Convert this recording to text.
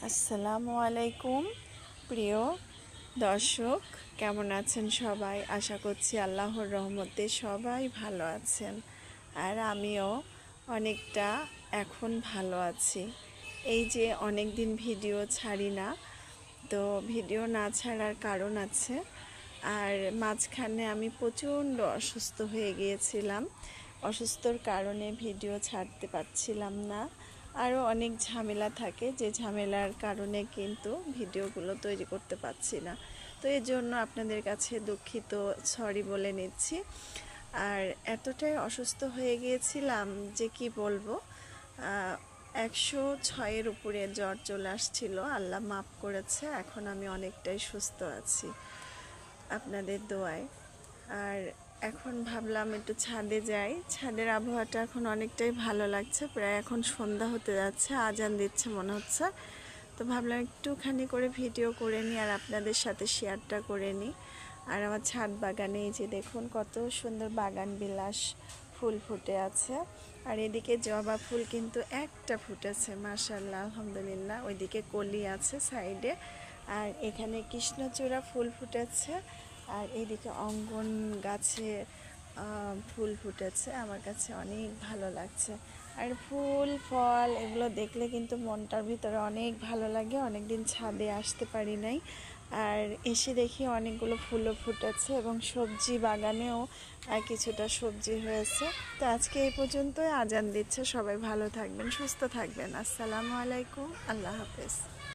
আসসালামু আলাইকুম প্রিয় দর্শক, কেমন আছেন সবাই? আশা করছি আল্লাহর রহমতে সবাই ভালো আছেন। আর আমিও অনেকটা এখন ভালো আছি। এই যে অনেক দিন ভিডিও ছাড়ি না, তো ভিডিও না ছাড়ার কারণ আছে। আর মাঝখানে আমি প্রচণ্ড অসুস্থ হয়ে গিয়েছিলাম। অসুস্থর কারণে ভিডিও ছাড়তে পারছিলাম না। আরও অনেক ঝামেলা থাকে, যে ঝামেলার কারণে কিন্তু ভিডিওগুলো তৈরি করতে পারছি না। তো এর জন্য আপনাদের কাছে দুঃখিত, সরি বলে নিচ্ছি। আর এতটাই অসুস্থ হয়ে গিয়েছিলাম যে কি বলবো, 106-এর উপরে জ্বর চলে আসছিল। আল্লাহ মাফ করেছে, এখন আমি অনেকটাই সুস্থ আছি আপনাদের দোয়ায়। আর এখন ভাবলাম একটু ছাদে যাই। ছাদের আবহাওয়াটা এখন অনেকটাই ভালো লাগছে, প্রায় এখন সন্ধ্যা হতে যাচ্ছে, আজান দিচ্ছে মনে হচ্ছে। তো ভাবলাম একটুখানি করে ভিডিও করে নিই আর আপনাদের সাথে শেয়ারটা করে নিই। আর আমার ছাদ বাগানে এই যে দেখুন কত সুন্দর বাগান বিলাস ফুল ফুটে আছে। আর এদিকে জবা ফুল কিন্তু একটা ফুটেছে, মাশাআল্লাহ, আলহামদুলিল্লাহ। ওইদিকে কলি আছে সাইডে, আর এখানে কৃষ্ণচূড়া ফুল ফুটেছে। আর এইদিকে অঙ্গন গাছে ফুল ফুটেছে। আমার কাছে অনেক ভালো লাগছে। আর ফুল ফল এগুলো দেখলে কিন্তু মনটার ভিতরে অনেক ভালো লাগে। অনেক দিন ছাদে আসতে পারি নাই, আর এসে দেখি অনেকগুলো ফুলও ফুটেছে এবং সবজি বাগানেও কিছুটা সবজি হয়েছে। তো আজকে এই পর্যন্তই, আজান দিচ্ছে। সবাই ভালো থাকবেন, সুস্থ থাকবেন। আসসালামু আলাইকুম, আল্লাহ হাফেজ।